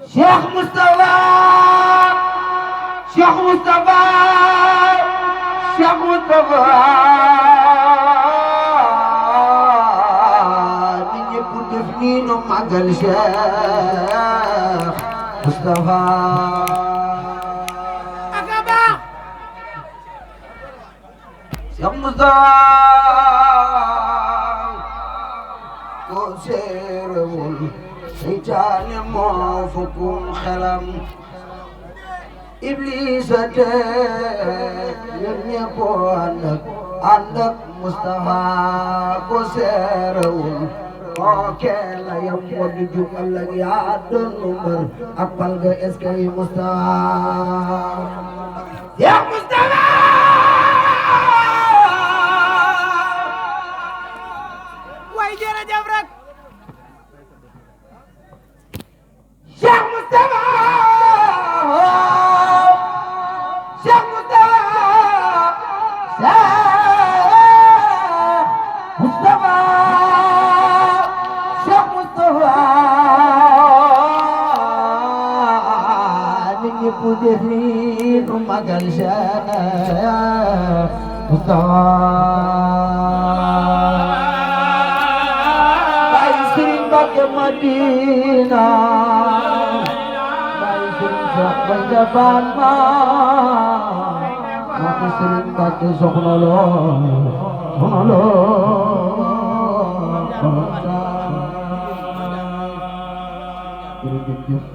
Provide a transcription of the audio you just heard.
Cheikh Moustapha Cheikh Moustapha Cheikh Moustapha ni ñépp def nii nu màggal Cheikh Moustapha akaba Cheikh Moustapha ko seerewul seytaane moo fukkum xelam Iblisa te yéen ñépp ànd ak Moustapha ko seerewul moo keela yam waddu jugal ak yaa doon mbër ak pal ga eskay Moustapha ya Moustapha way jërëjëf rek Cheikh Moustapha Cheikh Moustapha Cheikh Moustapha Cheikh Moustapha nit ñépp def ni nu magal Cheikh Moustapha bay Serigne Mbacké Madina bay jabaan ma ko Serigne Mbacké soxna loo jërëjëf